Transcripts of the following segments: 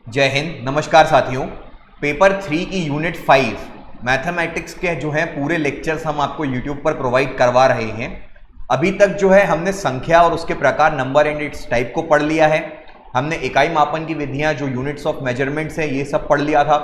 जय हिंद। नमस्कार साथियों। पेपर 3 की यूनिट 5 मैथमेटिक्स के जो है पूरे लेक्चर्स हम आपको यूट्यूब पर प्रोवाइड करवा रहे हैं। अभी तक जो है हमने संख्या और उसके प्रकार नंबर एंड इट्स टाइप को पढ़ लिया है। हमने इकाई मापन की विधियां जो यूनिट्स ऑफ मेजरमेंट्स है ये सब पढ़ लिया था।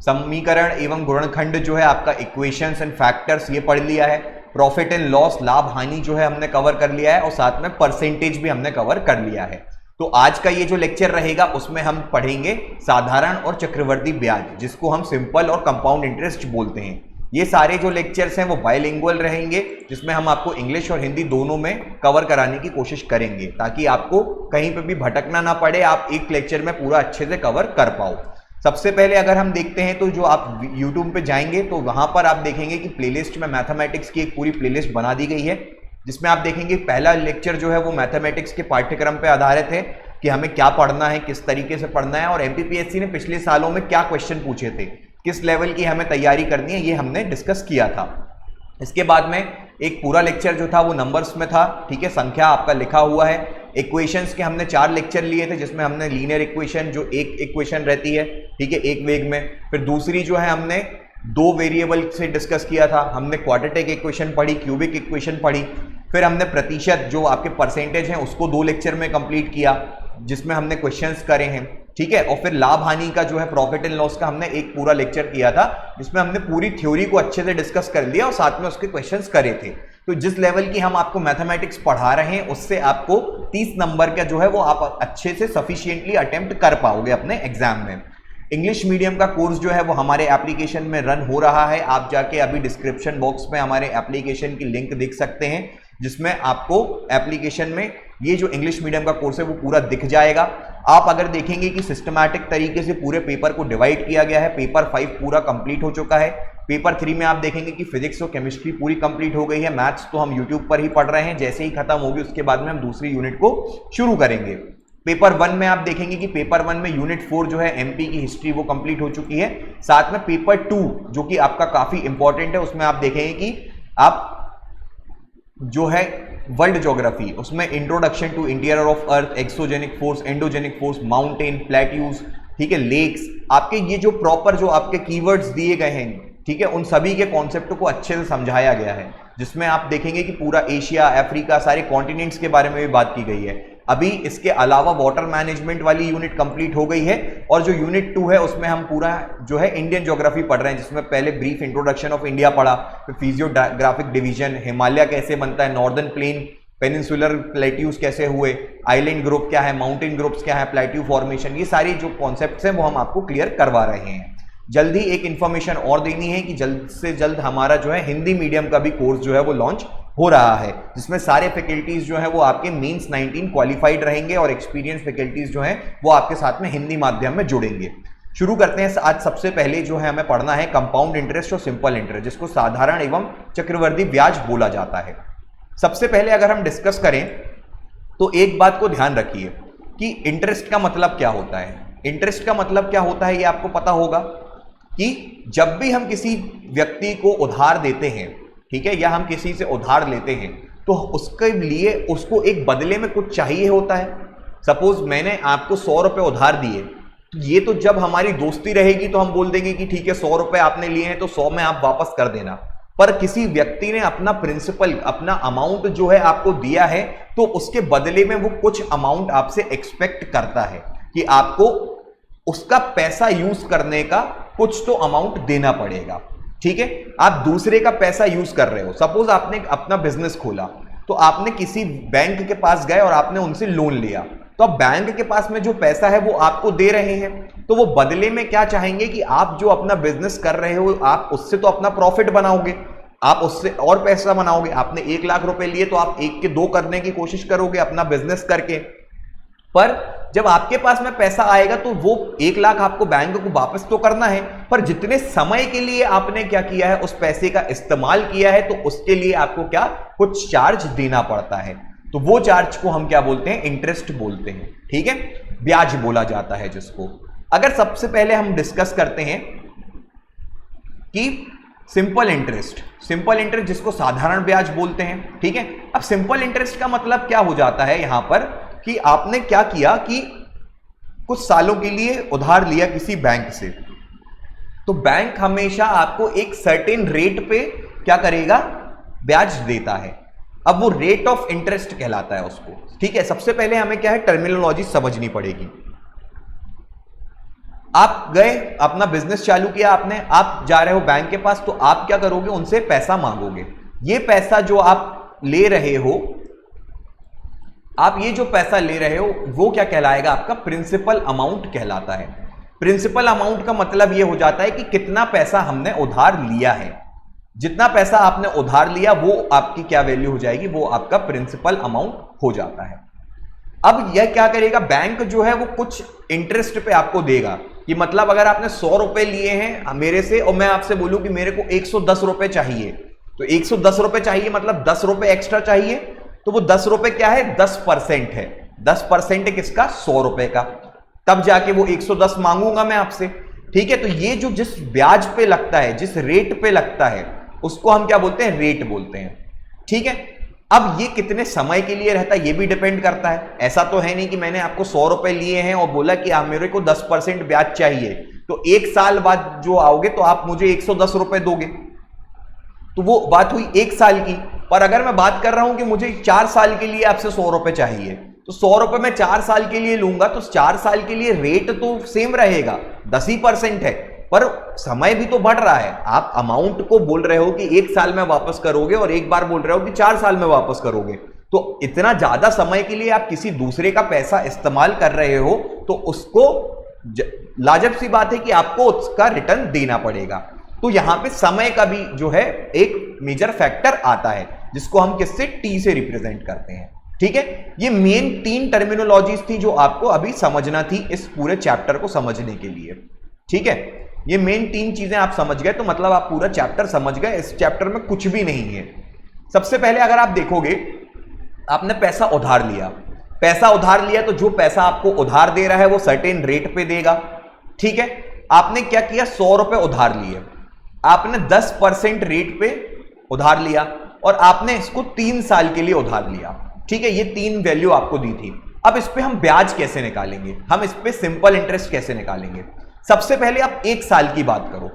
समीकरण एवं गुणनखंड जो है आपका इक्वेशंस एंड फैक्टर्स ये पढ़ लिया है। प्रॉफिट एंड लॉस लाभ हानि जो है हमने कवर कर लिया है और साथ में परसेंटेज भी हमने कवर कर लिया है। तो आज का ये जो लेक्चर रहेगा उसमें हम पढ़ेंगे साधारण और चक्रवर्ती ब्याज, जिसको हम सिंपल और कंपाउंड इंटरेस्ट बोलते हैं। ये सारे जो लेक्चर्स हैं वो बायलिंगुअल रहेंगे, जिसमें हम आपको इंग्लिश और हिंदी दोनों में कवर कराने की कोशिश करेंगे ताकि आपको कहीं पे भी भटकना ना पड़े, आप एक लेक्चर में पूरा अच्छे से कवर कर पाओ। सबसे पहले अगर हम देखते हैं तो जो आप YouTube पे जाएंगे तो वहां पर आप देखेंगे कि प्लेलिस्ट में मैथमेटिक्स की एक पूरी प्लेलिस्ट बना दी गई है, जिसमें आप देखेंगे पहला लेक्चर जो है वो मैथमेटिक्स के पाठ्यक्रम पे आधारित है कि हमें क्या पढ़ना है, किस तरीके से पढ़ना है और एमपीपीएससी ने पिछले सालों में क्या क्वेश्चन पूछे थे, किस लेवल की हमें तैयारी करनी है, ये हमने डिस्कस किया था। इसके बाद में एक पूरा लेक्चर जो था वो नंबर्स में था, ठीक है, संख्या आपका लिखा हुआ है। इक्वेशंस के हमने 4 लेक्चर लिए थे, जिसमें हमने लीनियर इक्वेशन जो एक इक्वेशन रहती है, ठीक है, एक वेग में। फिर दूसरी जो है हमने 2 वेरिएबल से डिस्कस किया था, हमने क्वाड्रेटिक इक्वेशन पढ़ी, क्यूबिक इक्वेशन पढ़ी। फिर हमने प्रतिशत जो आपके परसेंटेज हैं उसको 2 लेक्चर में कंप्लीट किया, जिसमें हमने क्वेश्चंस करे हैं, ठीक है। और फिर लाभ हानि का जो है प्रॉफिट एंड लॉस का हमने एक पूरा लेक्चर किया था, जिसमें हमने पूरी थ्योरी को अच्छे से डिस्कस कर लिया और साथ में उसके क्वेश्चंस करे थे। तो जिस लेवल की हम आपको मैथमेटिक्स पढ़ा रहे हैं उससे आपको 30 नंबर का जो है वो आप अच्छे से सफिशिएंटली अटेम्प्ट कर पाओगे अपने एग्जाम में। इंग्लिश मीडियम का कोर्स जो है वो हमारे एप्लीकेशन में रन हो रहा है। आप जाके अभी डिस्क्रिप्शन बॉक्स में हमारे एप्लीकेशन की लिंक देख सकते हैं, जिसमें आपको एप्लीकेशन में ये जो इंग्लिश मीडियम का कोर्स है वो पूरा दिख जाएगा। आप अगर देखेंगे कि सिस्टमैटिक तरीके से पूरे पेपर को डिवाइड किया गया है। पेपर 5 पूरा कंप्लीट हो चुका है। पेपर 3 में आप देखेंगे कि फिजिक्स और केमिस्ट्री पूरी कंप्लीट हो गई है। मैथ्स तो हम यूट्यूब पर ही पढ़ रहे हैं, जैसे ही खत्म होगी उसके बाद में हम दूसरी यूनिट को शुरू करेंगे। पेपर 1 में आप देखेंगे कि पेपर 1 में यूनिट 4 जो है एमपी की हिस्ट्री वो कंप्लीट हो चुकी है। साथ में पेपर 2 जो कि आपका काफी इंपॉर्टेंट है, उसमें आप देखेंगे कि आप जो है वर्ल्ड ज्योग्राफी, उसमें introduction to interior of earth, exogenic force, endogenic force, mountain, plateaus, ठीक है, लेक्स, आपके ये जो प्रॉपर जो आपके कीवर्ड्स दिए गए हैं, ठीक है, उन सभी के कॉन्सेप्ट को अच्छे से समझाया गया है, जिसमें आप देखेंगे कि पूरा एशिया, अफ्रीका, सारे कॉन्टिनेंट्स के बारे में भी बात की गई है। अभी इसके अलावा वाटर मैनेजमेंट वाली यूनिट कंप्लीट हो गई है और जो यूनिट 2 है उसमें हम पूरा जो है इंडियन ज्योग्राफी पढ़ रहे हैं, जिसमें पहले ब्रीफ इंट्रोडक्शन ऑफ इंडिया पढ़ा, फिर फिजियोग्राफिक डिवीजन, हिमालय कैसे बनता है, नॉर्दर्न प्लेन, पेनिनसुलर प्लेट्यूज कैसे हुए, आइलैंड ग्रुप क्या है, माउंटेन ग्रुप्स क्या है, प्लेट्यू फॉर्मेशन, ये सारी जो कॉन्सेप्ट्स हैं वो हम आपको क्लियर करवा रहे हैं। जल्द ही एक इन्फॉर्मेशन और देनी है कि जल्द से जल्द हमारा जो है हिंदी मीडियम का भी कोर्स जो है वो लॉन्च हो रहा है, जिसमें सारे फैकल्टीज जो है वो आपके मींस 19 क्वालिफाइड रहेंगे और एक्सपीरियंस फैकल्टीज जो है वो आपके साथ में हिंदी माध्यम में जुड़ेंगे। शुरू करते हैं। आज सबसे पहले जो है हमें पढ़ना है कंपाउंड इंटरेस्ट और सिंपल इंटरेस्ट, जिसको साधारण एवं चक्रवर्ती ब्याज बोला जाता है। सबसे पहले अगर हम डिस्कस करें तो एक बात को ध्यान रखिए कि इंटरेस्ट का मतलब क्या होता है। इंटरेस्ट का मतलब क्या होता है ये आपको पता होगा कि जब भी हम किसी व्यक्ति को उधार देते हैं, ठीक है, या हम किसी से उधार लेते हैं तो उसके लिए उसको एक बदले में कुछ चाहिए होता है। सपोज मैंने आपको 100 रुपए उधार दिए, तो ये तो जब हमारी दोस्ती रहेगी तो हम बोल देंगे कि ठीक है 100 रुपए आपने लिए हैं तो 100 में आप वापस कर देना। पर किसी व्यक्ति ने अपना प्रिंसिपल, अपना अमाउंट जो है आपको दिया है, तो उसके बदले में वो कुछ अमाउंट आपसे एक्सपेक्ट करता है कि आपको उसका पैसा यूज करने का कुछ तो अमाउंट देना पड़ेगा, ठीक है। आप दूसरे का पैसा यूज कर रहे हो, सपोज आपने अपना बिजनेस खोला तो आपने किसी बैंक के पास गए और आपने उनसे लोन लिया, तो अब बैंक के पास में जो पैसा है वो आपको दे रहे हैं, तो वो बदले में क्या चाहेंगे कि आप जो अपना बिजनेस कर रहे हो आप उससे तो अपना प्रॉफिट बनाओगे, आप उससे और पैसा बनाओगे। आपने 1 लाख रुपए लिए तो आप 1 के 2 करने की कोशिश करोगे अपना बिजनेस करके। पर जब आपके पास में पैसा आएगा तो वो 1 लाख आपको बैंक को वापस तो करना है, पर जितने समय के लिए आपने क्या किया है उस पैसे का इस्तेमाल किया है तो उसके लिए आपको क्या कुछ चार्ज देना पड़ता है। तो वो चार्ज को हम क्या बोलते हैं, इंटरेस्ट बोलते हैं, ठीक है, ब्याज बोला जाता है जिसको। अगर सबसे पहले हम डिस्कस करते हैं कि सिंपल इंटरेस्ट जिसको साधारण ब्याज बोलते हैं, ठीक है। अब सिंपल इंटरेस्ट का मतलब क्या हो जाता है यहां पर कि आपने क्या किया कि कुछ सालों के लिए उधार लिया किसी बैंक से, तो बैंक हमेशा आपको एक सर्टेन रेट पे क्या करेगा, ब्याज देता है। अब वो रेट ऑफ इंटरेस्ट कहलाता है उसको, ठीक है। सबसे पहले हमें क्या है, टर्मिनोलॉजी समझनी पड़ेगी। आप गए, अपना बिजनेस चालू किया आपने, आप जा रहे हो बैंक के पास, तो आप क्या करोगे, उनसे पैसा मांगोगे। ये पैसा जो आप ले रहे हो, आप ये जो पैसा ले रहे हो वो क्या कहलाएगा, आपका प्रिंसिपल अमाउंट कहलाता है। प्रिंसिपल अमाउंट का मतलब ये हो जाता है कि कितना पैसा हमने उधार लिया है। जितना पैसा आपने उधार लिया वो आपकी क्या वैल्यू हो जाएगी, वो आपका प्रिंसिपल अमाउंट हो जाता है। अब यह क्या करेगा, बैंक जो है वो कुछ इंटरेस्ट पे आपको देगा, कि मतलब अगर आपने 100 रुपए लिए हैं मेरे से और मैं आपसे बोलूं कि मेरे को 110 रुपए चाहिए, तो 110 रुपए चाहिए मतलब 10 रुपए एक्स्ट्रा चाहिए, तो वो 10 रुपए क्या है, 10% है। 10% है किसका, 100 रुपए का, तब जाके वो 110 मांगूंगा मैं आपसे, ठीक है। तो ये जो जिस ब्याज पे लगता है, जिस रेट पे लगता है, उसको हम क्या बोलते हैं, रेट बोलते हैं, ठीक है। अब ये कितने समय के लिए रहता है ये भी डिपेंड करता है। ऐसा तो है नहीं कि मैंने आपको 100 रुपए लिए हैं और बोला कि आप मेरे को 10% ब्याज चाहिए, तो 1 साल बाद जो आओगे तो आप मुझे 110 रुपए दोगे, तो वो बात हुई 1 साल की। पर अगर मैं बात कर रहा हूं कि मुझे 4 साल के लिए आपसे 100 रुपए चाहिए, तो 100 रुपए मैं 4 साल के लिए लूंगा, तो 4 साल के लिए रेट तो सेम रहेगा, 10% है, पर समय भी तो बढ़ रहा है। आप अमाउंट को बोल रहे हो कि 1 साल में वापस करोगे और एक बार बोल रहे हो कि 4 साल में वापस करोगे, तो इतना ज्यादा समय के लिए आप किसी दूसरे का पैसा इस्तेमाल कर रहे हो, तो उसको लाजब सी बात है कि आपको उसका रिटर्न देना पड़ेगा। तो यहां पे समय का भी जो है एक मेजर फैक्टर आता है, जिसको हम किससे, टी से रिप्रेजेंट करते हैं, ठीक है। ये मेन 3 टर्मिनोलॉजीज थी जो आपको अभी समझना थी इस पूरे चैप्टर को समझने के लिए, ठीक है। ये मेन 3 चीजें आप समझ गए तो मतलब आप पूरा चैप्टर समझ गए। इस चैप्टर में कुछ भी नहीं है। सबसे पहले अगर आप देखोगे, आपने पैसा उधार लिया, पैसा उधार लिया तो जो पैसा आपको उधार दे रहा है वो सर्टेन रेट पे देगा, ठीक है। आपने क्या किया, 100 रुपए उधार लिए, आपने 10% रेट पे उधार लिया और आपने इसको 3 साल के लिए उधार लिया, ठीक है। ये 3 वैल्यू आपको दी थी। अब इस पे हम ब्याज कैसे निकालेंगे, हम इस पे सिंपल इंटरेस्ट कैसे निकालेंगे। सबसे पहले आप 1 साल की बात करो।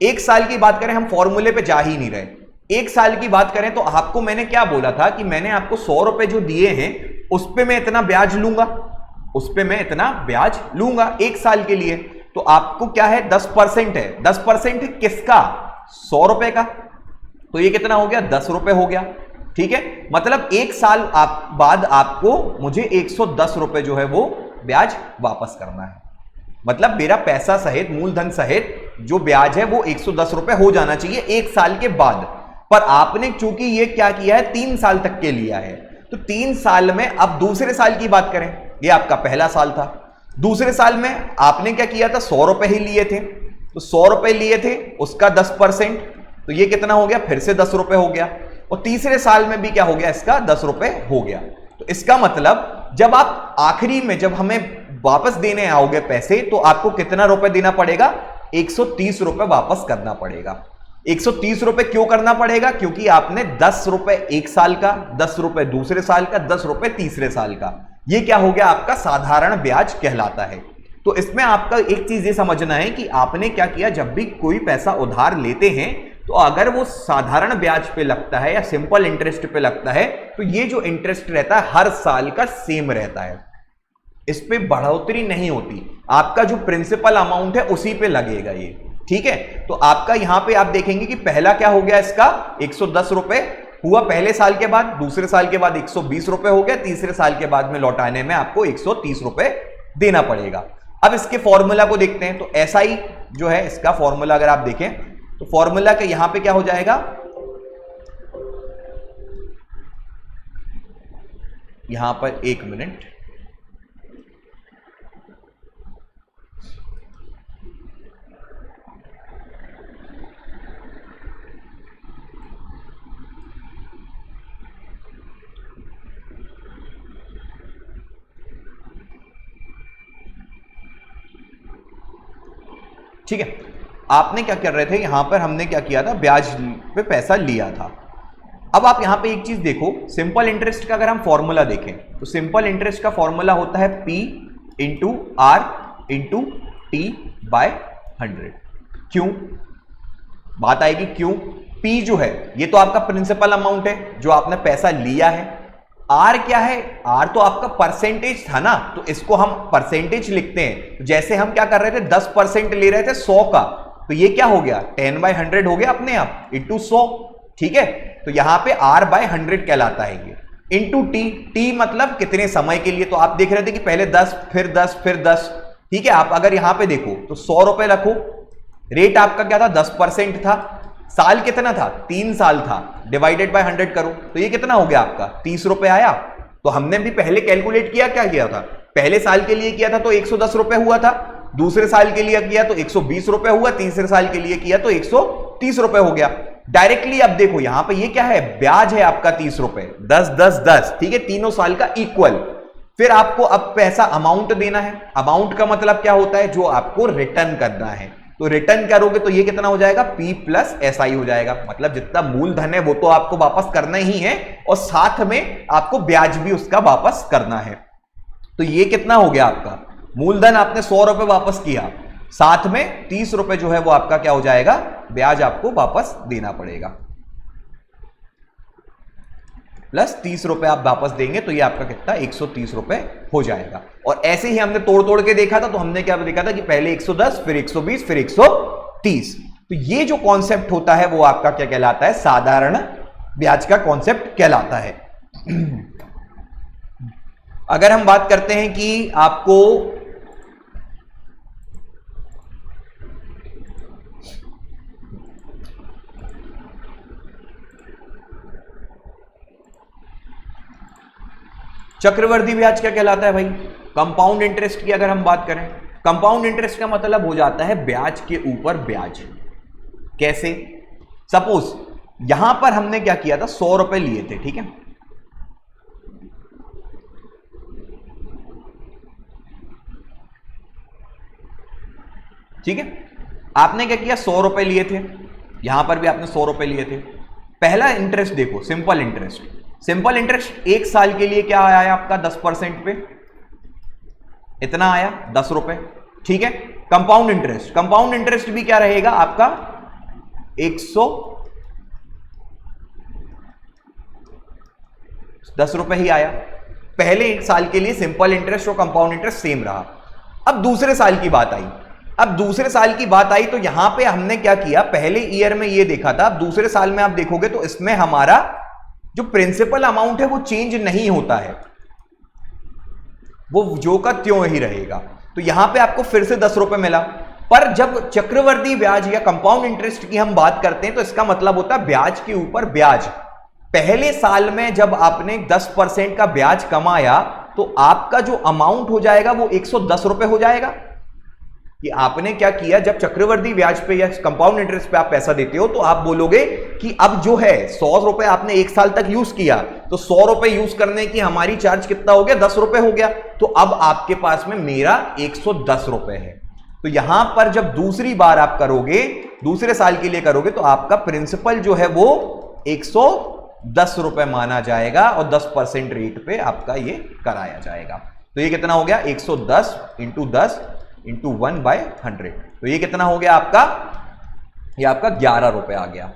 1 साल की बात करें, हम फॉर्मूले पे जा ही नहीं रहे। 1 साल की बात करें तो आपको मैंने क्या बोला था कि मैंने आपको 100 रुपए जो दिए हैं उस पे मैं इतना ब्याज लूंगा, उस पे मैं इतना ब्याज लूंगा 1 साल के लिए। तो आपको क्या है, 10% है। 10% है किसका, 100 रुपए का, तो ये कितना हो गया, 10 रुपए हो गया, ठीक है। मतलब 1 साल बाद आपको मुझे 110 रुपए जो है वो ब्याज वापस करना है। मतलब मेरा पैसा सहित, मूलधन सहित जो ब्याज है वो 110 रुपए हो जाना चाहिए 1 साल के बाद। पर आपने चूंकि ये क्या किया है, 3 साल तक के लिया है, तो 3 साल में, अब दूसरे साल की बात करें, ये आपका पहला साल था, दूसरे साल में आपने क्या किया था, 100 रुपए ही लिए थे, तो 100 रुपए लिए थे, उसका 10%, तो ये कितना हो गया, फिर से 10 रुपए हो गया। और तीसरे साल में भी क्या हो गया, इसका 10 रुपए हो गया। तो इसका मतलब जब आप आखिरी में, जब हमें वापस देने आओगे पैसे, तो आपको कितना रुपए देना पड़ेगा, 130 रुपए वापस करना पड़ेगा। 130 रुपए क्यों करना पड़ेगा, क्योंकि आपने 10 रुपए 1 साल का, 10 रुपए दूसरे साल का, 10 रुपए तीसरे साल का, ये क्या हो गया, आपका साधारण ब्याज कहलाता है। तो इसमें आपका एक चीज ये समझना है कि आपने क्या किया, जब भी कोई पैसा उधार लेते हैं तो अगर वो साधारण ब्याज पे लगता है या सिंपल इंटरेस्ट पे लगता है, तो ये जो इंटरेस्ट रहता है हर साल का सेम रहता है, इस पे बढ़ोतरी नहीं होती। आपका जो प्रिंसिपल अमाउंट है उसी पे लगेगा ये, ठीक है। तो आपका यहां पे आप देखेंगे कि पहला क्या हो गया, इसका 110 रुपए हुआ पहले साल के बाद, दूसरे साल के बाद 120 रुपए हो गया, तीसरे साल के बाद में लौटाने में आपको 130 रुपए देना पड़ेगा। अब इसके फॉर्मूला को देखते हैं। तो ऐसा ही जो है इसका फॉर्मूला अगर आप देखें तो फॉर्मूला के यहां पे क्या हो जाएगा, यहां पर 1 मिनट, ठीक है। आपने क्या कर रहे थे, यहां पर हमने क्या किया था, ब्याज पे पैसा लिया था। अब आप यहां पे एक चीज देखो, सिंपल इंटरेस्ट का अगर हम फॉर्मूला देखें तो सिंपल इंटरेस्ट का फॉर्मूला होता है P into R into T by 100। क्यों? बात आएगी क्यों। पी जो है ये तो आपका प्रिंसिपल अमाउंट है जो आपने पैसा लिया है। आर क्या है? आर तो आपका परसेंटेज था ना, तो इसको हम परसेंटेज लिखते हैं। जैसे हम क्या कर रहे थे, 10% ले रहे थे 100 का, तो ये क्या हो गया 10/100 हो गया अपने आप इंटू 100। ठीक है, तो यहां पे R/100 कहलाता है ये, इंटू टी। टी मतलब कितने समय के लिए, तो आप देख रहे थे कि पहले 10 फिर 10 फिर 10। ठीक है, आप अगर यहां पे देखो तो 100 रुपए रखो, रेट आपका क्या था 10% था, साल कितना था 3 साल था, डिवाइडेड बाय 100 करो तो ये कितना हो गया आपका 30 रुपए आया। तो हमने भी पहले कैलकुलेट किया, क्या किया था, पहले साल के लिए किया था तो 110 रुपए हुआ था, दूसरे साल के लिए किया तो 120 रुपए हुआ, तीसरे साल के लिए किया तो 130 रुपए हो गया डायरेक्टली। अब देखो यहां पे ये क्या है, ब्याज है आपका 30 रुपए, 10 10 10, ठीक है, तीनों साल का इक्वल। फिर आपको अब पैसा अमाउंट देना है। अमाउंट का मतलब क्या होता है, जो आपको रिटर्न करना है, तो रिटर्न करोगे तो ये कितना हो जाएगा P प्लस SI हो जाएगा। मतलब जितना मूलधन है वो तो आपको वापस करना ही है और साथ में आपको ब्याज भी उसका वापस करना है। तो ये कितना हो गया आपका, मूलधन आपने 100 रुपए वापस किया, साथ में 30 रुपए जो है वो आपका क्या हो जाएगा, ब्याज आपको वापस देना पड़ेगा, प्लस 30 रुपए आप वापस देंगे तो ये आपका कितना 130 रुपए हो जाएगा। और ऐसे ही हमने तोड़ तोड़ के देखा था, तो हमने क्या देखा था कि पहले 110 फिर 120 फिर 130। तो ये जो कॉन्सेप्ट होता है वो आपका क्या कहलाता है, साधारण ब्याज का कॉन्सेप्ट कहलाता है। अगर हम बात करते हैं कि आपको चक्रवर्ती ब्याज क्या कहलाता है भाई, कंपाउंड इंटरेस्ट की अगर हम बात करें, कंपाउंड इंटरेस्ट का मतलब हो जाता है ब्याज के ऊपर ब्याज। कैसे, सपोज यहां पर हमने क्या किया था, 100 रुपए लिए थे, ठीक है, ठीक है, आपने क्या किया 100 रुपए लिए थे, यहां पर भी आपने 100 रुपए लिए थे। पहला इंटरेस्ट देखो, सिंपल इंटरेस्ट, सिंपल इंटरेस्ट एक साल के लिए क्या आया आपका 10% पे, इतना आया 10 रुपए, ठीक है। कंपाउंड इंटरेस्ट, कंपाउंड इंटरेस्ट भी क्या रहेगा आपका 110 रुपए ही आया। पहले एक साल के लिए सिंपल इंटरेस्ट और कंपाउंड इंटरेस्ट सेम रहा। अब दूसरे साल की बात आई, अब दूसरे साल की बात आई तो यहां पे हमने क्या किया, पहले ईयर में ये देखा था, अब दूसरे साल में आप देखोगे तो इसमें हमारा जो प्रिंसिपल अमाउंट है वो चेंज नहीं होता है, वो जो का त्यों ही रहेगा। तो यहां पे आपको फिर से 10 रुपए मिला। पर जब चक्रवर्ती ब्याज या कंपाउंड इंटरेस्ट की हम बात करते हैं तो इसका मतलब होता है ब्याज के ऊपर ब्याज। पहले साल में जब आपने 10% का ब्याज कमाया तो आपका जो अमाउंट हो जाएगा वो 110 रुपए हो जाएगा। कि आपने क्या किया, जब चक्रवर्ती ब्याज पे या कंपाउंड इंटरेस्ट पे आप पैसा देते हो तो आप बोलोगे कि अब जो है 100 रुपए आपने एक साल तक यूज किया, तो 100 रुपए यूज करने की हमारी चार्ज कितना हो गया, 10 रुपए हो गया, तो अब आपके पास में मेरा 110 रुपए है। तो यहां पर जब दूसरी बार आप करोगे, दूसरे साल के लिए करोगे, तो आपका प्रिंसिपल जो है वो 110 रुपए माना जाएगा और 10% रेट पे आपका ये कराया जाएगा। तो ये कितना हो गया 110 इंटू 10 इंटू 1/100, तो ये कितना हो गया आपका, ये आपका 11 रुपए आ गया।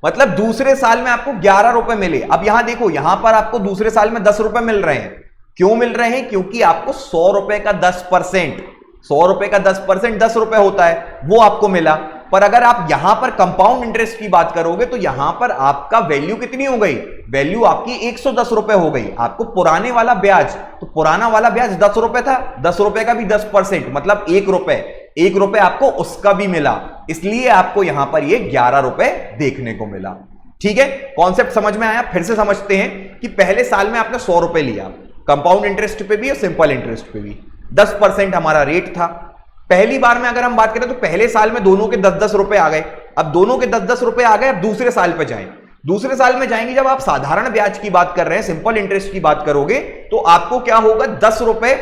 मतलब दूसरे साल में आपको 11 रुपए मिले। अब यहां देखो, यहां पर आपको दूसरे साल में 10 रुपए मिल रहे हैं। क्यों मिल रहे हैं, क्योंकि आपको 100 रुपए का 10%, 100 रुपए का 10% 10 रुपए होता है, वो आपको मिला। पर अगर आप यहां पर कंपाउंड इंटरेस्ट की बात करोगे तो यहां पर आपका वैल्यू कितनी हो गई, वैल्यू आपकी 110 रुपए हो गई। आपको पुराने वाला ब्याज, तो पुराना वाला ब्याज 10 रुपए था, 10 रुपए का भी 10% मतलब 1 रुपए, 1 रुपए आपको उसका भी मिला, इसलिए आपको यहां पर ये 11 रुपए देखने को मिला। ठीक है, कॉन्सेप्ट समझ में आया। फिर से समझते हैं कि पहले साल में आपने 100 रुपए लिया, कंपाउंड इंटरेस्ट पे भी और सिंपल इंटरेस्ट पे भी, 10% हमारा रेट था। पहली बार में अगर हम बात करें तो पहले साल में दोनों के 10-10 रुपए आ गए। अब दोनों के 10-10 रुपए आ गए, अब दूसरे साल पे जाएं, दूसरे साल में जाएंगे, जब आप साधारण ब्याज की बात कर रहे हैं, सिंपल इंटरेस्ट की बात करोगे, तो आपको क्या होगा 10 रुपए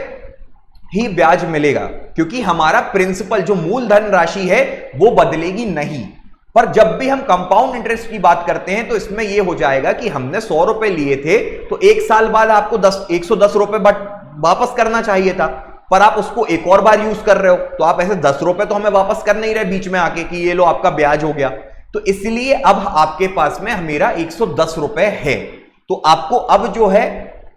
ही ब्याज मिलेगा, क्योंकि हमारा प्रिंसिपल जो मूलधन राशि है वो बदलेगी नहीं। पर जब भी हम कंपाउंड इंटरेस्ट की बात करते हैं तो इसमें यह हो जाएगा कि हमने 100 रुपए लिए थे, तो एक साल बाद आपको 110 रुपए वापस करना चाहिए था। पर आप उसको एक और बार यूज कर रहे हो, तो आप ऐसे 10 रुपए तो हमें वापस कर नहीं रहे बीच में आके कि ये लो आपका ब्याज हो गया। तो इसलिए अब आपके पास में मेरा 110 रुपए है, तो आपको अब जो है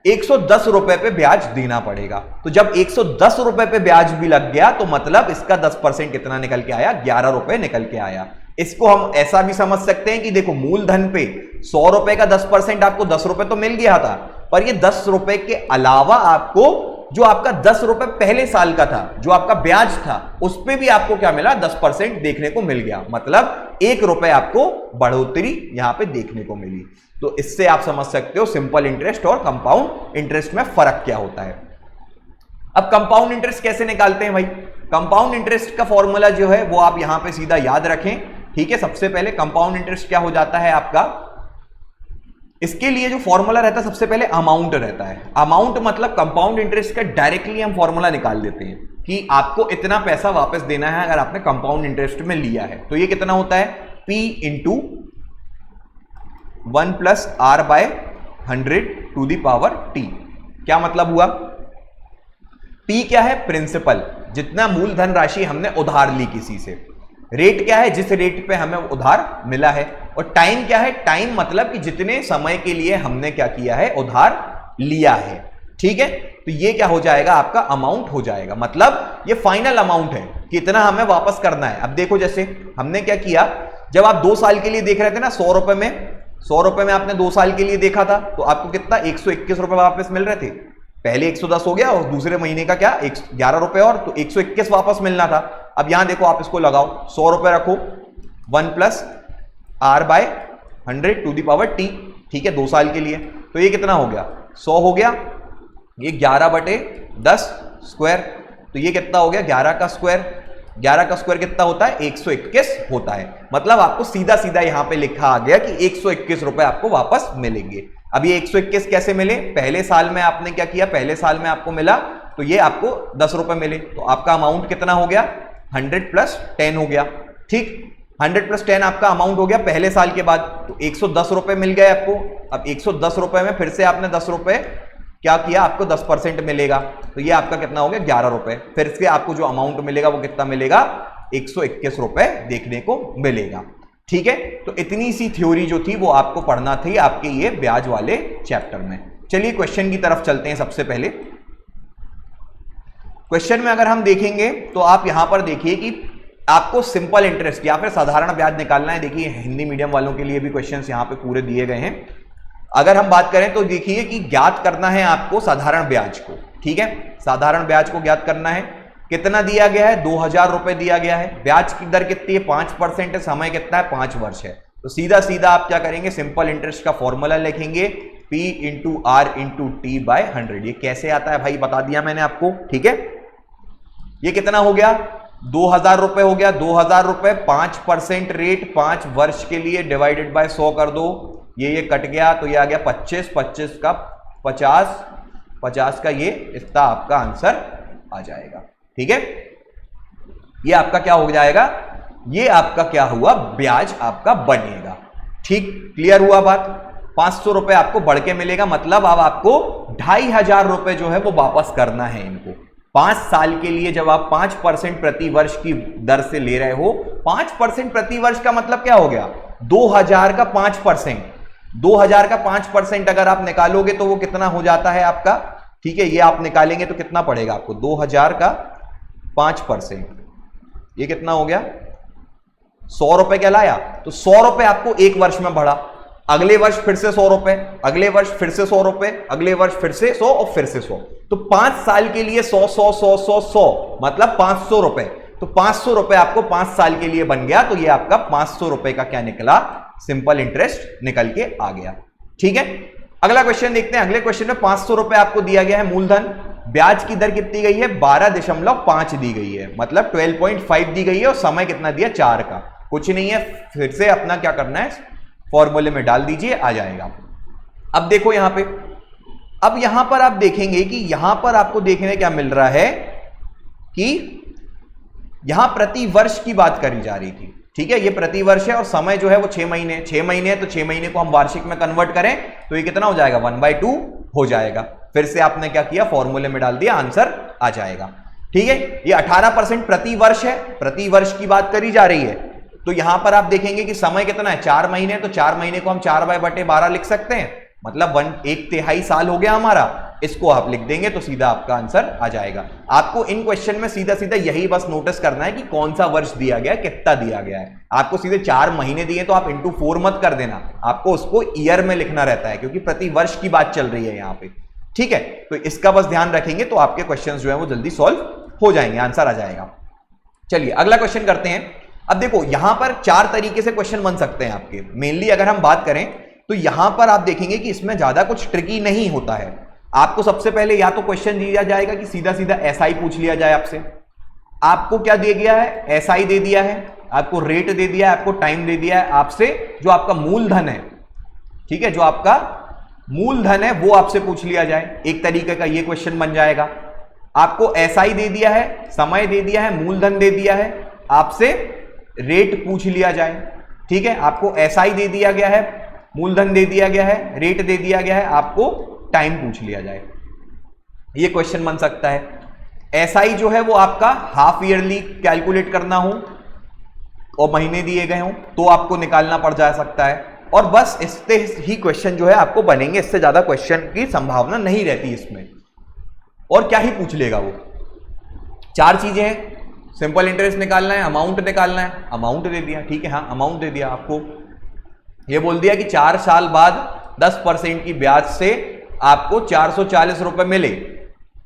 110 रुपए पे ब्याज देना पड़ेगा। तो जब 110 रुपए पे ब्याज भी लग गया तो मतलब इसका 10% कितना निकल के आया, 11 रुपए निकल के आया। इसको हम ऐसा भी समझ सकते हैं कि देखो मूलधन पे 100 रुपए का 10% आपको 10 रुपए तो मिल गया था, पर ये 10 रुपए के अलावा आपको जो आपका 10 रुपए पहले साल का था, जो आपका ब्याज था, उस पे भी आपको क्या मिला, 10% देखने को मिल गया। मतलब 1 रुपए आपको बढ़ोतरी यहां पे देखने को मिली। तो इससे आप समझ सकते हो सिंपल इंटरेस्ट और कंपाउंड इंटरेस्ट में फर्क क्या होता है। अब कंपाउंड इंटरेस्ट कैसे निकालते हैं भाई? कंपाउंड इंटरेस्ट का फॉर्मूला जो है वो आप यहां पे सीधा याद रखें, ठीक है। सबसे पहले कंपाउंड इंटरेस्ट क्या हो जाता है आपका, इसके लिए जो फॉर्मूला रहता है सबसे पहले अमाउंट रहता है। अमाउंट मतलब कंपाउंड इंटरेस्ट का डायरेक्टली हम फॉर्मूला निकाल देते हैं कि आपको इतना पैसा वापस देना है अगर आपने कंपाउंड इंटरेस्ट में लिया है। तो ये कितना होता है, P into 1 plus R by 100 to the power T। क्या मतलब हुआ, P क्या है, प्रिंसिपल, जितना मूलधन राशि हमने उधार ली किसी से। रेट क्या है, जिस रेट पे हमें उधार मिला है। और टाइम क्या है, टाइम मतलब कि जितने समय के लिए हमने क्या किया है, उधार लिया है, ठीक है। तो ये क्या हो जाएगा, आपका अमाउंट हो जाएगा। मतलब ये फाइनल अमाउंट है, कितना हमें वापस करना है। अब देखो जैसे हमने क्या किया, जब आप 2 साल के लिए देख रहे थे ना, 100 रुपए में आपने 2 साल के लिए देखा था, तो आपको कितना 121 रुपए वापस मिल रहे थे। पहले 110 हो गया और दूसरे महीने का क्या 11 रुपए और, तो 121 वापस मिलना था। अब यहां देखो आप इसको लगाओ, 100 रुपए रखो, 1 plus R by 100 to the power T, ठीक है, 2 साल के लिए। तो ये कितना हो गया, 100 हो गया, ये 11/10 स्क्वायर, तो ये कितना हो गया 11 का स्क्वायर। 11 का स्क्वायर कितना होता है, 121 होता है। मतलब आपको सीधा सीधा यहां पे लिखा आ गया कि 121 रुपए आपको वापस मिलेंगे। अब ये 121 कैसे मिले, पहले साल में आपने क्या किया, पहले साल में आपको मिला तो ये आपको 10 रुपए मिले, तो आपका अमाउंट कितना हो गया, 100 प्लस 10 हो गया, ठीक। 100 प्लस 10 आपका अमाउंट हो गया पहले साल के बाद, तो 110 रुपए मिल गए आपको। अब 110 रुपए में फिर से आपने 10 रुपए क्या किया, आपको 10% मिलेगा, तो ये आपका कितना हो गया 11 रुपए। फिर से आपको जो अमाउंट मिलेगा वो कितना मिलेगा, 121 रुपए देखने को मिलेगा, ठीक है। तो इतनी सी थ्योरी जो थी वो आपको पढ़ना थी आपके ये ब्याज वाले चैप्टर में। चलिए क्वेश्चन की तरफ चलते हैं। सबसे पहले क्वेश्चन में अगर हम देखेंगे तो आप यहां पर देखिए कि आपको सिंपल इंटरेस्ट या फिर साधारण ब्याज निकालना है। देखिए हिंदी मीडियम वालों के लिए भी क्वेश्चंस यहां पे पूरे दिए गए हैं। अगर हम बात करें तो देखिए कि ज्ञात करना है आपको साधारण ब्याज को, ठीक है। साधारण ब्याज को ज्ञात करना है, कितना दिया गया है, 2000 रुपए दिया गया है। ब्याज की दर कितनी है, 5% है। समय कितना है, 5 वर्ष है। तो सीधा सीधा आप क्या करेंगे, सिंपल इंटरेस्ट का फॉर्मूला लिखेंगे, P into R into T by 100। ये कैसे आता है भाई, बता दिया मैंने आपको, ठीक है। ये कितना हो गया, 2000 रुपए हो गया। 2000 रुपए 5% रेट 5 वर्ष के लिए डिवाइडेड बाय 100 कर दो, ये कट गया तो ये आ गया 25, 25 का 50, 50 का ये इतना आपका आंसर आ जाएगा, ठीक है। ये आपका क्या हो जाएगा, ये आपका क्या हुआ, ब्याज आपका बनेगा, ठीक। क्लियर हुआ बात। 500 रुपए आपको बढ़ के मिलेगा, मतलब अब आपको 2500 रुपए जो है वो वापस करना है इनको। 5 साल के लिए जब आप 5% प्रति वर्ष की दर से ले रहे हो, 5% प्रति वर्ष का मतलब क्या हो गया, 2000 का 5%। 2000 का 5% अगर आप निकालोगे तो वो कितना हो जाता है आपका, ठीक है। ये आप निकालेंगे तो कितना पड़ेगा आपको, 2000 का 5%, ये कितना हो गया, 100 रुपए क्या लाया। तो 100 रुपए आपको 1 वर्ष में बढ़ा, अगले वर्ष फिर से 100 रुपए, अगले वर्ष फिर से 100 रुपए, अगले वर्ष फिर से 100 और फिर से 100। तो 5 साल के लिए 100 100 100 100 100 मतलब 500 रुपए। तो 500 रुपए आपको 5 साल के लिए बन गया, तो ये आपका 500 रुपए का क्या निकला, सिंपल इंटरेस्ट निकल के आ गया, ठीक है। अगला क्वेश्चन देखते हैं। अगले क्वेश्चन में 500 रुपए आपको दिया गया है मूलधन, ब्याज की दर कितनी गई है, 12.5 दी गई है, मतलब 12.5 दी गई है, और समय कितना दिया, 4 का। कुछ नहीं है, फिर से अपना क्या करना है, फॉर्मूले में डाल दीजिए, आ जाएगा। अब देखो यहां पे, अब यहां पर आप देखेंगे कि यहां पर आपको देखने क्या मिल रहा है कि यहां प्रति वर्ष की बात करी जा रही थी, ठीक है। ये प्रति वर्ष है और समय जो है वो 6 महीने, 6 महीने है, तो 6 महीने को हम वार्षिक में कन्वर्ट करें तो ये कितना हो जाएगा, 1/2 हो जाएगा। फिर से आपने क्या किया, फॉर्मूले में डाल दिया, आंसर आ जाएगा। ठीक है, ये 18% प्रति वर्ष है, प्रति वर्ष की बात करी जा रही है। तो यहां पर आप देखेंगे कि समय कितना है, 4 महीने, तो 4 महीने को हम 4/12 लिख सकते हैं, मतलब 1/3 साल हो गया हमारा। इसको आप लिख देंगे तो सीधा आपका आंसर आ जाएगा। आपको इन क्वेश्चन में सीधा सीधा यही बस नोटिस करना है कि कौन सा वर्ष दिया गया है, कितना दिया गया है। आपको सीधे 4 महीने दिए तो आप इंटू 4 मत कर देना, आपको उसको ईयर में लिखना रहता है, क्योंकि प्रति वर्ष की बात चल रही है यहां पे। ठीक है, तो इसका बस ध्यान रखेंगे तो आपके क्वेश्चन जो है वो जल्दी सॉल्व हो जाएंगे, आंसर आ जाएगा। चलिए अगला क्वेश्चन करते हैं। अब देखो यहां पर 4 तरीके से क्वेश्चन बन सकते हैं आपके। मेनली अगर हम बात करें तो यहां पर आप देखेंगे कि इसमें ज्यादा कुछ ट्रिकी नहीं होता है। आपको सबसे पहले या तो क्वेश्चन दिया जाएगा कि सीधा सीधा एसआई पूछ लिया जाए आपसे। आपको क्या दिया गया है, एसआई दे दिया है, आपको रेट दे दिया है, आपको टाइम दे दिया है, आपसे जो आपका मूलधन है, ठीक है, जो आपका मूलधन है वो आपसे पूछ लिया जाए। एक तरीके का ये क्वेश्चन बन जाएगा। आपको एसआई दे दिया है, समय दे दिया है, मूलधन दे दिया है, आपसे रेट पूछ लिया जाए। ठीक है, आपको एसआई दे दिया गया है, मूलधन दे दिया गया है, रेट दे दिया गया है, आपको टाइम पूछ लिया जाए। ये क्वेश्चन बन सकता है। एसआई जो है वो आपका हाफ ईयरली कैलकुलेट करना हो और महीने दिए गए हो तो आपको निकालना पड़ जा सकता है, और बस इससे ही क्वेश्चन जो है आपको बनेंगे, इससे ज्यादा क्वेश्चन की संभावना नहीं रहती इसमें। और क्या ही पूछ लेगा वो, 4 चीजें हैं, सिंपल इंटरेस्ट निकालना है, अमाउंट निकालना है, अमाउंट दे दिया, ठीक है, हाँ अमाउंट दे दिया। आपको ये बोल दिया कि 4 साल बाद 10% की ब्याज से आपको 440 रुपए मिले।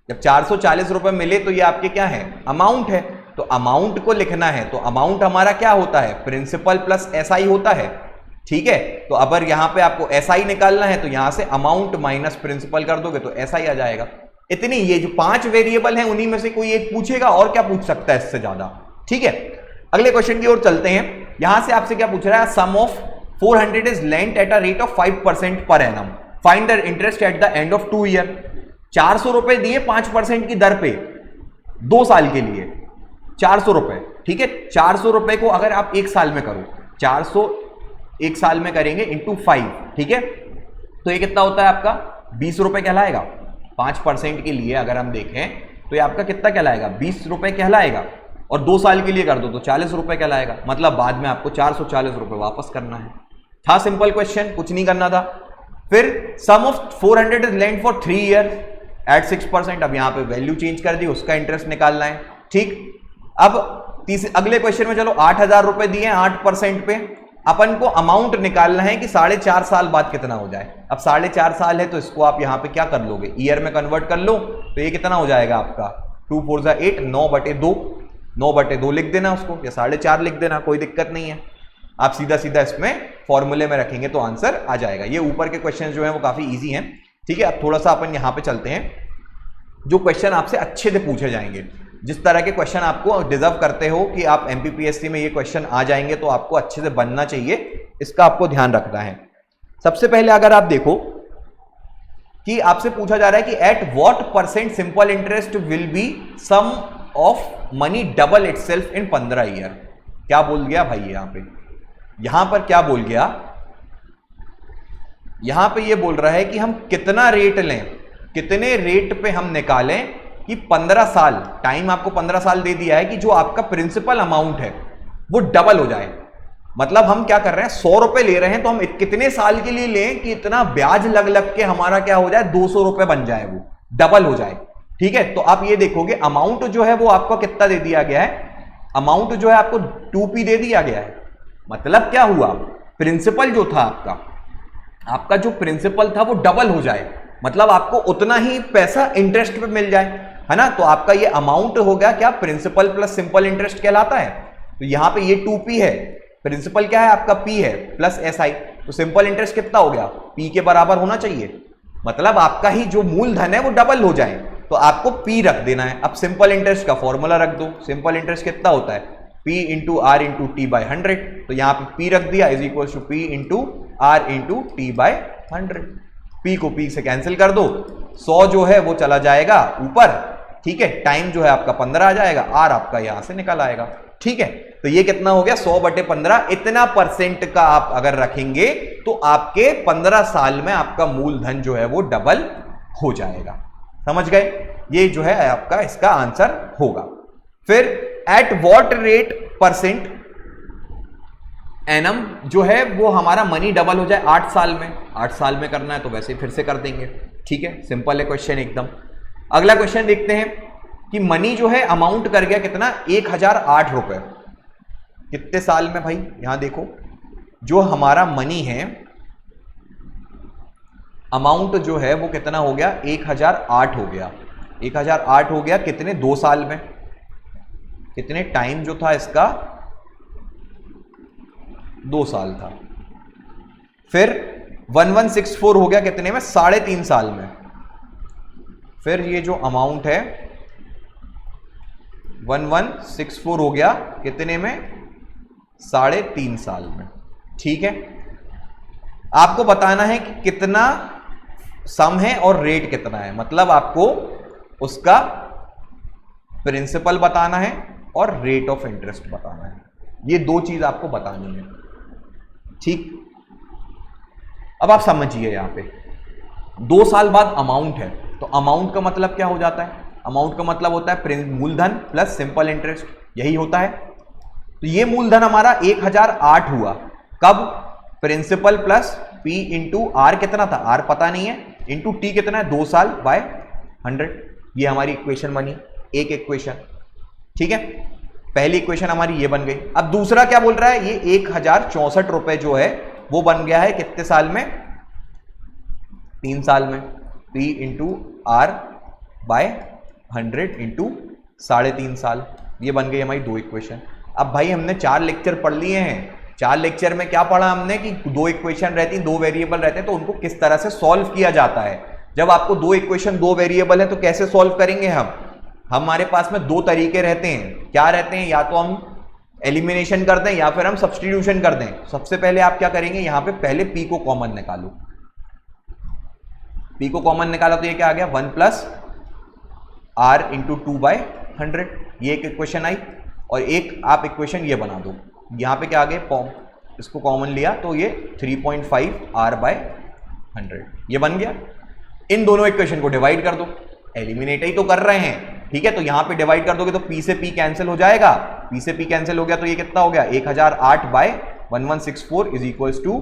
जब 440 रुपए मिले तो ये आपके क्या है, अमाउंट है। तो अमाउंट को लिखना है, तो अमाउंट हमारा क्या होता है, प्रिंसिपल प्लस एसआई होता है। ठीक है, तो अगर यहां पे आपको एसआई निकालना है तो यहां से अमाउंट माइनस प्रिंसिपल कर दोगे तो एसआई आ जाएगा। इतनी, ये जो 5 वेरिएबल हैं उन्हीं में से कोई एक पूछेगा, और क्या पूछ सकता है इससे ज्यादा। ठीक है, अगले क्वेश्चन की ओर चलते हैं। यहां से आपसे क्या पूछ रहा है, sum of 400 is lent at a rate of 5% per annum, find the interest at the end of 2 year. 400 रुपए दिए 5% की दर पे 2 साल के लिए, 400 रुपए। ठीक है, 400 रुपए को अगर आप 1 साल में करो, 400 1 साल में करेंगे इंटू 5, ठीक है, तो ये कितना होता है आपका 20 रुपए कहलाएगा। 5% के लिए अगर हम देखें तो ये आपका कितना कहलाएगा, 20 रुपए कहलाएगा, और 2 साल के लिए कर दो तो 40 रुपए कहलाएगा। मतलब बाद में आपको 440 रुपए वापस करना है। था सिंपल क्वेश्चन, कुछ नहीं करना था। फिर sum of 400 is lent for 3 year at 6%। अब यहां पे वैल्यू चेंज कर दी, उसका इंटरेस्ट निकालना है। ठीक, अब अगले क्वेश्चन में चलो 8000 रुपए दिए 8% पे, अपन को अमाउंट निकालना है कि 4.5 साल बाद कितना हो जाए। अब 4.5 साल है तो इसको आप यहां पे क्या कर लोगे, ईयर में कन्वर्ट कर लो, तो ये कितना हो जाएगा आपका 2 4 8, 9/2, 9/2 लिख देना उसको, या 4.5 लिख देना, कोई दिक्कत नहीं है। आप सीधा सीधा इसमें फॉर्मूले में रखेंगे तो आंसर आ जाएगा। ये ऊपर के क्वेश्चन जो है वो काफी ईजी हैं। ठीक है, अब थोड़ा सा अपन यहां पे चलते हैं, जो क्वेश्चन आपसे अच्छे से पूछे जाएंगे, जिस तरह के क्वेश्चन आपको डिजर्व करते हो कि आप एमपीपीएससी में ये क्वेश्चन आ जाएंगे तो आपको अच्छे से बनना चाहिए, इसका आपको ध्यान रखना है। सबसे पहले अगर आप देखो कि आपसे पूछा जा रहा है कि at what percent simple interest will be sum of money double itself in 15 year. क्या बोल गया भाई, यहां पर क्या बोल गया, यहां पे ये बोल रहा है कि हम कितना रेट लें, कितने रेट पे हम निकालें कि 15 साल, टाइम आपको 15 साल दे दिया है कि जो आपका प्रिंसिपल अमाउंट है वो डबल हो जाए। मतलब हम क्या कर रहे हैं, 100 रुपए ले रहे हैं तो हम कितने साल के लिए लें कि इतना ब्याज लग लग के हमारा क्या हो जाए, 200 रुपए बन जाए, वो डबल हो जाए। ठीक है, तो आप ये देखोगे अमाउंट जो है वो आपको कितना दे दिया गया है, अमाउंट जो है आपको 2p दे दिया गया है। मतलब क्या हुआ, प्रिंसिपल जो था आपका जो प्रिंसिपल था वो डबल हो जाए, मतलब आपको उतना ही पैसा इंटरेस्ट पे मिल जाए, है ना। तो आपका ये अमाउंट हो गया क्या, प्रिंसिपल प्लस सिंपल इंटरेस्ट कहलाता है। तो यहां पे ये 2p है, प्रिंसिपल क्या है आपका p है, प्लस एसआई, तो सिंपल इंटरेस्ट कितना हो गया, p के बराबर होना चाहिए। मतलब आपका ही जो मूलधन है वो डबल हो जाए तो आपको p रख देना है। अब सिंपल इंटरेस्ट का फॉर्मूला रख दो, सिंपल इंटरेस्ट कितना होता है, p into R into T by 100। तो यहां पे p रख दिया is equal to p into R into T by 100। p को p से कैंसिल कर दो, 100 जो है वो चला जाएगा ऊपर, ठीक है, टाइम जो है आपका 15 आ जाएगा, आर आपका यहां से निकल आएगा। ठीक है, तो ये कितना हो गया 100/15। इतना परसेंट का आप अगर रखेंगे तो आपके 15 साल में आपका मूलधन जो है वो डबल हो जाएगा। समझ गए? ये जो है आपका इसका आंसर होगा। फिर at what rate percent annum जो है वो हमारा मनी डबल हो जाए 8 साल में। 8 साल में करना है तो वैसे फिर से कर देंगे। ठीक है, सिंपल है क्वेश्चन एकदम। अगला क्वेश्चन देखते हैं कि मनी जो है अमाउंट कर गया कितना, 1008 रुपए। कितने साल में भाई? यहां देखो, जो हमारा मनी है अमाउंट जो है वो कितना हो गया, 1008 हो गया। 1008 हो गया कितने, 2 साल में। कितने टाइम जो था इसका, 2 साल था। फिर 1164 हो गया कितने में, 3.5 साल में। फिर ये जो अमाउंट है 1164 हो गया कितने में, 3.5 साल में। ठीक है, आपको बताना है कि कितना सम है और रेट कितना है, मतलब आपको उसका प्रिंसिपल बताना है और रेट ऑफ इंटरेस्ट बताना है। ये 2 चीज आपको बतानी है। ठीक, अब आप समझिए, यहां पे 2 साल बाद अमाउंट है, तो अमाउंट का मतलब क्या हो जाता है? अमाउंट का मतलब होता है मूलधन प्लस सिंपल इंटरेस्ट, यही होता है। तो ये मूलधन हमारा 1008 हुआ, कब? Principal plus P into R कितना था, आर पता नहीं है, इंटू टी कितना है, 2 साल बाय 100। ये हमारी इक्वेशन बनी, एक इक्वेशन। ठीक है, पहली इक्वेशन हमारी ये बन गई। अब दूसरा क्या बोल रहा है, ये 1064 रुपए जो है वो बन गया है कितने साल में, 3 साल में। P into R by 100 into 3.5 साल, ये बन गई हमारी 2 इक्वेशन। अब भाई हमने 4 लेक्चर पढ़ लिए हैं। 4 लेक्चर में क्या पढ़ा हमने कि 2 इक्वेशन रहती, 2 वेरिएबल रहते हैं, तो उनको किस तरह से सॉल्व किया जाता है। जब आपको 2 इक्वेशन 2 वेरिएबल है तो कैसे सॉल्व करेंगे हम? हमारे पास में 2 तरीके रहते हैं। क्या रहते हैं? या तो हम एलिमिनेशन कर दें या फिर हम सब्स्टिट्यूशन कर दें। सबसे पहले आप क्या करेंगे, यहां पे पहले पी को कॉमन निकालो। पी को कॉमन निकाला तो ये क्या आ गया, 1 प्लस आर इंटू 2/100। ये एक इक्वेशन आई, और एक आप इक्वेशन ये बना दो, यहां पे क्या आ गया, इसको कॉमन लिया तो ये 3.5 r/100 ये बन गया। इन दोनों इक्वेशन को डिवाइड कर दो, एलिमिनेट ही तो कर रहे हैं। ठीक है, तो यहां पे डिवाइड कर दोगे तो p से p कैंसिल हो जाएगा। p से p कैंसिल हो गया तो ये कितना हो गया, 1008/1164 इज इक्वल्स टू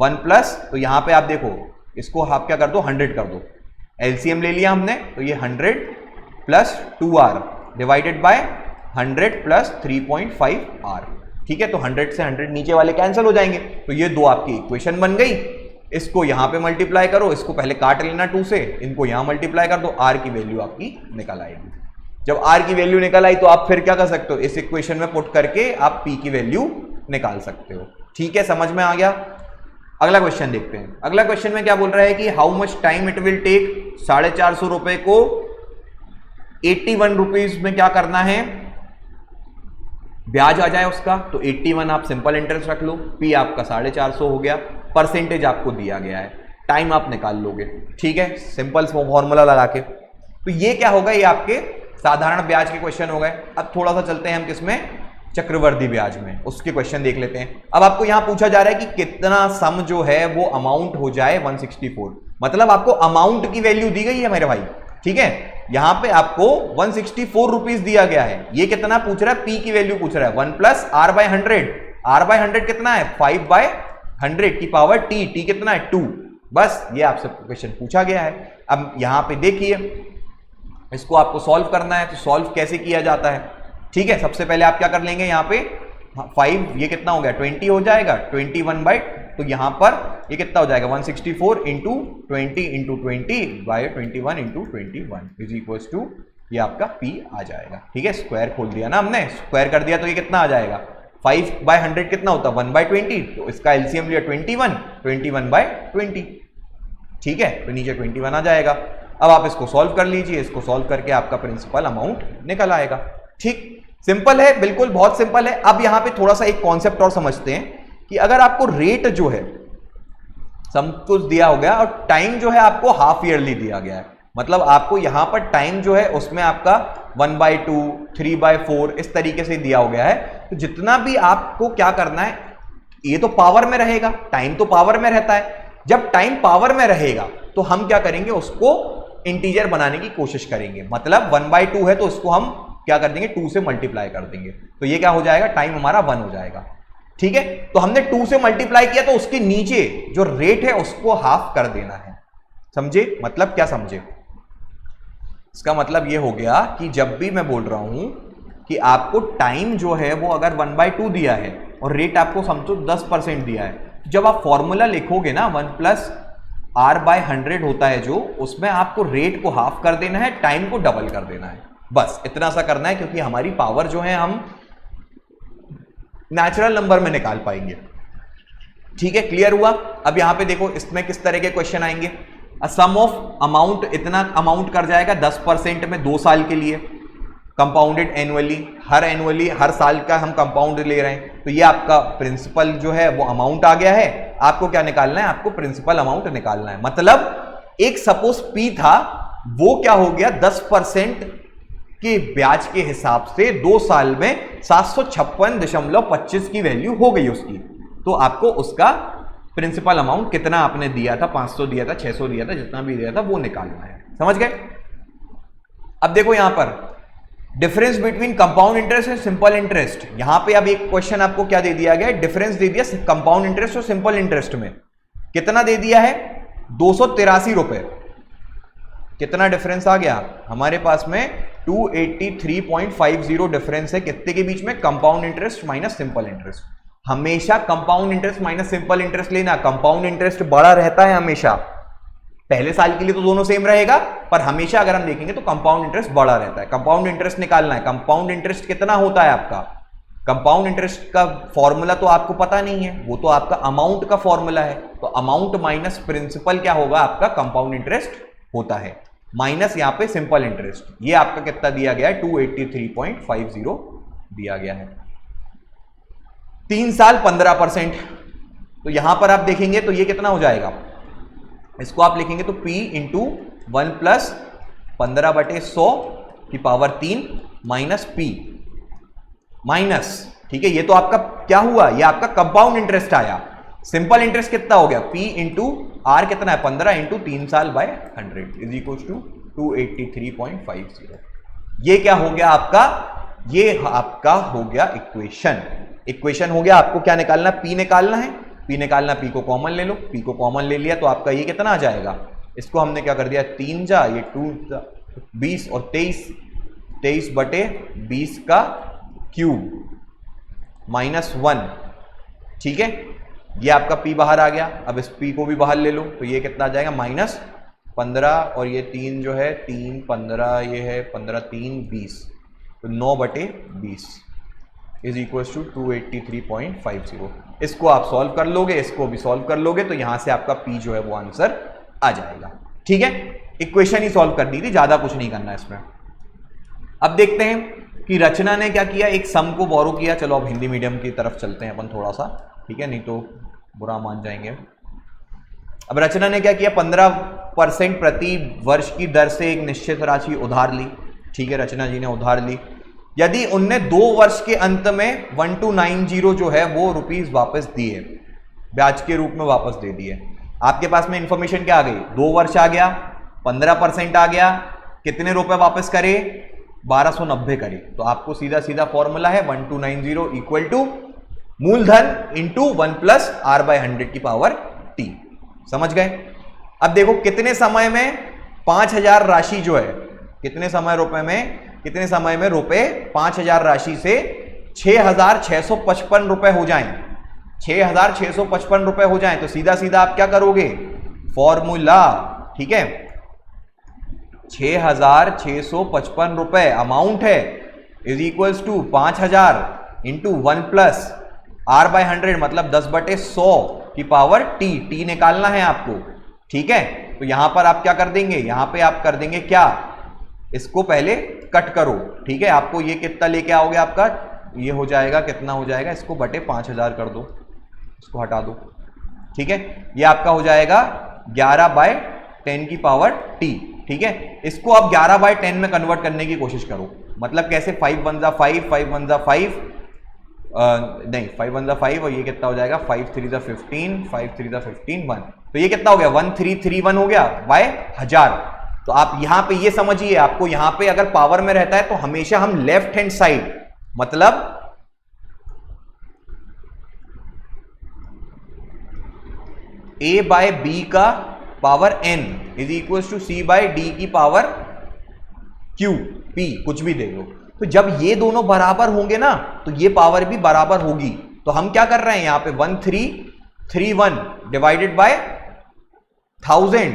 1 प्लस, तो यहां पे आप देखो इसको आप क्या कर दो, 100 कर दो। एलसीएम ले लिया हमने, तो ये 100 plus 2r divided by 100 plus 3.5r। ठीक है, तो 100 से 100 नीचे वाले कैंसिल हो जाएंगे, तो ये 2 आपकी इक्वेशन बन गई। इसको यहां पे मल्टीप्लाई करो, इसको पहले काट लेना 2 से, इनको यहां मल्टीप्लाई कर दो, r की वैल्यू आपकी निकल आएगी। जब r की वैल्यू निकल आई तो आप फिर क्या कर सकते हो, इस इक्वेशन में पुट करके आप p की वैल्यू निकाल सकते हो। ठीक है, समझ में आ गया? अगला क्वेश्चन देखते हैं। अगला क्वेश्चन में क्या बोल रहा है कि how much time it will take 450 रुपए को 81 रुपीज में क्या करना है, ब्याज आ जाए उसका। तो 81 आप सिंपल इंटरेस्ट रख लो, पी आपका 450 हो गया, परसेंटेज आपको दिया गया है, टाइम आप निकाल लोगे। ठीक है, सिंपल फॉर्मूला लगा के। तो ये क्या होगा, ये आपके साधारण ब्याज के क्वेश्चन हो गए। अब थोड़ा सा चलते हैं हम किसमें, चक्रवर्ती ब्याज में, उसके क्वेश्चन देख लेते हैं। अब आपको यहां पूछा जा रहा है कि कितना सम जो है वो अमाउंट हो जाए 164, मतलब आपको अमाउंट की वैल्यू दी गई है मेरे भाई। ठीक है, यहां पे आपको 164 रुपीज दिया गया है। ये कितना पूछ रहा है, पी की वैल्यू पूछ रहा है, 1 प्लस r/100। r/100 कितना है, 5/100 की पावर t, t कितना है 2। बस ये आपसे क्वेश्चन पूछा गया है। अब यहां पे देखिए, इसको आपको सॉल्व करना है, तो सॉल्व कैसे किया जाता है। ठीक है, सबसे पहले आप क्या कर लेंगे, यहाँ पे 5, ये कितना हो गया, 20 हो जाएगा, 21 तो यहां पर ये कितना हो जाएगा, 164 into 20 into 20 by 21 into 21 is equals to, ये आपका p आ जाएगा। ठीक है, स्क्वायर खोल दिया ना हमने, स्क्वायर कर दिया तो ये कितना आ जाएगा, 5/100 कितना होता है, 1/20, तो इसका एलसीएम लिया 21/20। ठीक है, तो नीचे 21 आ जाएगा। अब आप इसको सॉल्व कर लीजिए, इसको सॉल्व करके आपका प्रिंसिपल अमाउंट निकल आएगा। ठीक, सिंपल है, बिल्कुल बहुत सिंपल है। अब यहां पे थोड़ा सा एक कॉन्सेप्ट और समझते हैं कि अगर आपको रेट जो है सब कुछ दिया हो गया और टाइम जो है आपको हाफ ईयरली दिया गया है, मतलब आपको यहां पर टाइम जो है उसमें आपका 1/2, 3/4 इस तरीके से दिया हो गया है, तो जितना भी आपको क्या करना है, ये तो पावर में रहेगा, टाइम तो पावर में रहता है। जब टाइम पावर में रहेगा तो हम क्या करेंगे, उसको इंटीजर बनाने की कोशिश करेंगे। मतलब 1/2 है तो इसको हम क्या कर देंगे, 2 से मल्टीप्लाई कर देंगे, तो ये क्या हो जाएगा, टाइम हमारा 1 हो जाएगा। ठीक है, तो हमने 2 से मल्टीप्लाई किया तो उसके नीचे जो रेट है उसको हाफ कर देना है। समझे मतलब, क्या समझे? इसका मतलब ये हो गया कि जब भी मैं बोल रहा हूं कि आपको टाइम जो है वो अगर 1/2 दिया है और रेट आपको समझो 10% दिया है, तो जब आप फॉर्मूला लिखोगे ना 1+r/100 होता है जो, उसमें आपको रेट को हाफ कर देना है, टाइम को डबल कर देना है, बस इतना सा करना है, क्योंकि हमारी पावर जो है हम नेचुरल नंबर में निकाल पाएंगे। ठीक है, क्लियर हुआ? अब यहां पे देखो इसमें किस तरह के क्वेश्चन आएंगे। सम ऑफ अमाउंट, इतना अमाउंट कर जाएगा 10% में 2 साल के लिए, कंपाउंडेड एनुअली, एनुअली हर साल का हम कंपाउंड ले रहे हैं, तो ये आपका प्रिंसिपल जो है वो अमाउंट आ गया है। आपको क्या निकालना है, आपको प्रिंसिपल अमाउंट निकालना है। मतलब एक सपोज पी था, वो क्या हो गया 10% के ब्याज के हिसाब से 2 साल में 756.25 की वैल्यू हो गई उसकी, तो आपको उसका प्रिंसिपल अमाउंट कितना आपने दिया था, 500 दिया था, 600 दिया था, जितना भी दिया था वो निकालना है। समझ गए? अब देखो यहां पर difference between compound interest and simple interest. यहां पे अब एक क्वेश्चन आपको क्या दे दिया गया है, डिफरेंस दे दिया कंपाउंड इंटरेस्ट और सिंपल इंटरेस्ट में। कितना दे दिया है, 283 रुपए। कितना डिफरेंस आ गया हमारे पास में, 283.50 डिफरेंस है कितने के बीच में, compound interest minus simple interest. हमेशा compound interest minus simple interest लेना, कंपाउंड इंटरेस्ट बड़ा रहता है हमेशा। पहले साल के लिए तो दोनों सेम रहेगा, पर हमेशा अगर हम देखेंगे तो कंपाउंड इंटरेस्ट बड़ा रहता है। कंपाउंड इंटरेस्ट निकालना है, कंपाउंड इंटरेस्ट कितना होता है आपका, कंपाउंड इंटरेस्ट का फॉर्मूला तो आपको पता नहीं है, वो तो आपका अमाउंट का फॉर्मूला है। तो अमाउंट माइनस प्रिंसिपल क्या होगा आपका, कंपाउंड इंटरेस्ट होता है, माइनस यहां पे सिंपल इंटरेस्ट। ये आपका कितना दिया गया है, 283.50 दिया गया है। 3 साल 15%, तो यहां पर आप देखेंगे तो ये कितना हो जाएगा, इसको आप लिखेंगे तो P इंटू 1+15/100 की पावर 3 माइनस P माइनस, ठीक है, ये तो आपका क्या हुआ, ये आपका कंपाउंड इंटरेस्ट आया। सिंपल इंटरेस्ट कितना हो गया, P इंटू R कितना है, 15 इंटू 3 साल बाय 100 इज इक्वल टू 283.50। ये क्या हो गया आपका, ये आपका हो गया इक्वेशन हो गया। आपको क्या निकालना, P निकालना है, P निकालना, P को कॉमन ले लो, P को कॉमन ले लिया तो आपका ये कितना आ जाएगा, इसको हमने क्या कर दिया, 3 जा, ये 2 20 और 23/20 का क्यूब माइनस 1। ठीक है, ये आपका P बाहर आ गया। अब इस P को भी बाहर ले लो तो ये कितना आ जाएगा, -15 और ये 3 जो है 3 15, ये है 15 3 20, तो 9/20 इज इक्वल टू 283.50। इसको आप सॉल्व कर लोगे, इसको भी सॉल्व कर लोगे, तो यहां से आपका P जो है वो आंसर आ जाएगा। ठीक है, इक्वेशन ही सॉल्व करनी थी, ज्यादा कुछ नहीं करना इसमें। अब देखते हैं कि रचना ने क्या किया, एक सम को बोरो किया। चलो अब हिंदी मीडियम की तरफ चलते हैं अपन थोड़ा सा, ठीक है, नहीं तो बुरा मान जाएंगे। अब रचना ने क्या किया, 15% प्रति वर्ष की दर से एक निश्चित राशि उधार ली। ठीक है, रचना जी ने उधार ली। यदि उनने 2 वर्ष के अंत में 1290 जो है वो रुपीस वापस दिए, ब्याज के रूप में वापस दे दिए। आपके पास में इंफॉर्मेशन क्या आ गई, 2 वर्ष आ गया, 15% आ गया, कितने रुपए वापस करे, 1290 करे। तो आपको सीधा सीधा फॉर्मूला है 1290 इक्वल टू मूलधन इंटू 1+r/100 की पावर t। समझ गए? अब देखो कितने समय में 5000 राशि जो है, कितने समय में रुपए 5000 राशि से 6655 रुपए हो जाएं, 6655 रुपए हो जाएं, तो सीधा सीधा आप क्या करोगे, फॉर्मूला, ठीक है, 6655 रुपए अमाउंट है is equals to 5000 into 1+r/100 मतलब 10/100 की पावर t निकालना है आपको। ठीक है, तो यहां पर आप क्या कर देंगे, यहां पे आप कर देंगे क्या, इसको पहले कट करो। ठीक है, आपको ये कितना लेके आओगे, आपका ये हो जाएगा, कितना हो जाएगा, इसको बटे 5000 कर दो, इसको हटा दो। ठीक है, ये आपका हो जाएगा 11/10 की पावर t। ठीक है, इसको आप 11/10 में कन्वर्ट करने की कोशिश करो। मतलब कैसे, 5 1 जा 5, 5 1 जा 5, नहीं 5 1 जा 5 और ये कितना हो जाएगा, 5 3 जा 15, 5 3 जा 15 1, तो ये कितना हो गया, 1331 हो गया बाय 1000। तो आप यहां पे ये समझिए, आपको यहां पे अगर पावर में रहता है तो हमेशा हम लेफ्ट हैंड साइड, मतलब a बाय बी का power n is equal to C by D की पावर q p, कुछ भी दे लो। तो जब ये दोनों बराबर होंगे ना तो ये पावर भी बराबर होगी। तो हम क्या कर रहे हैं यहां पे 1331 डिवाइडेड बाय 1000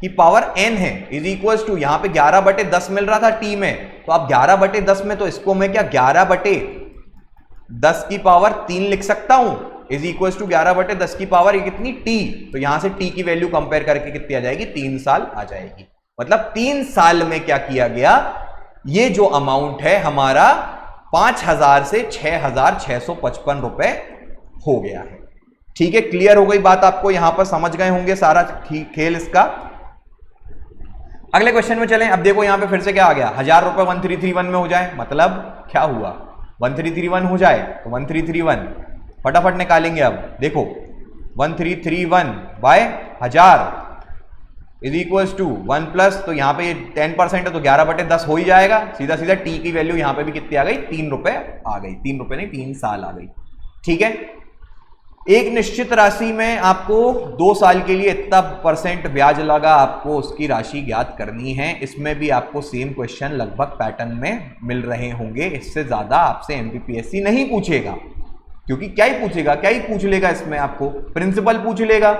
की पावर n है इज इक्वल टू, यहां पे 11/10 मिल रहा था t में, तो आप 11/10 में, तो इसको मैं क्या 11/10 की पावर 3 लिख सकता हूं इज इक्वल टू 11/10 की पावर ये कितनी t, तो यहां से t की वैल्यू कंपेयर करके कितनी आ जाएगी, 3 साल आ जाएगी। मतलब 3 साल में क्या किया गया, ये जो अमाउंट है हमारा 5000 से 6655 रुपए हो गया है। ठीक है, क्लियर हो गई बात आपको, यहां पर समझ गए होंगे सारा खेल इसका। अगले क्वेश्चन में चलें। अब देखो यहां पे फिर से क्या आ गया, 1000 रुपए 1331 में हो जाए, मतलब क्या हुआ 1331 हो जाए, तो 1331 फटाफट निकालेंगे। अब देखो 1331 by 1000 is equals to 1 plus, तो यहां पे 10% है तो 11/10 हो ही जाएगा। सीधा सीधा टी की वैल्यू यहां पे भी कितनी आ गई, 3 रुपए आ गई, 3 रुपए नहीं 3 साल आ गई। ठीक है, एक निश्चित राशि में आपको 2 साल के लिए इतना % ब्याज लगा, आपको उसकी राशि ज्ञात करनी है। इसमें भी आपको सेम क्वेश्चन लगभग पैटर्न में मिल रहे होंगे, इससे ज्यादा आपसे एमपीपीएससी नहीं पूछेगा, क्योंकि क्या ही पूछेगा, क्या ही पूछ लेगा इसमें, आपको प्रिंसिपल पूछ लेगा,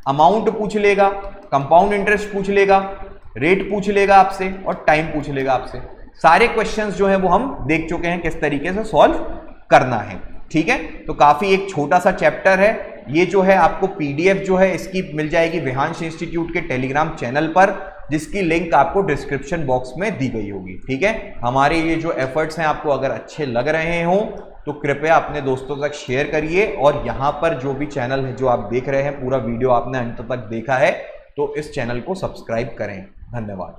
अमाउंट पूछ लेगा, कंपाउंड इंटरेस्ट पूछ लेगा, रेट पूछ लेगा आपसे और टाइम पूछ लेगा आपसे। सारे क्वेश्चंस जो है वो हम देख चुके हैं किस तरीके से सॉल्व करना है। ठीक है, तो काफी एक छोटा सा चैप्टर है ये, जो है आपको पीडीएफ जो है इसकी मिल जाएगी विहांश इंस्टीट्यूट के टेलीग्राम चैनल पर, जिसकी लिंक आपको डिस्क्रिप्शन बॉक्स में दी गई होगी। ठीक है, हमारे ये जो एफर्ट्स हैं आपको अगर अच्छे लग रहे हों तो कृपया अपने दोस्तों तक शेयर करिए, और यहाँ पर जो भी चैनल है जो आप देख रहे हैं, पूरा वीडियो आपने अंत तक देखा है तो इस चैनल को सब्सक्राइब करें। धन्यवाद।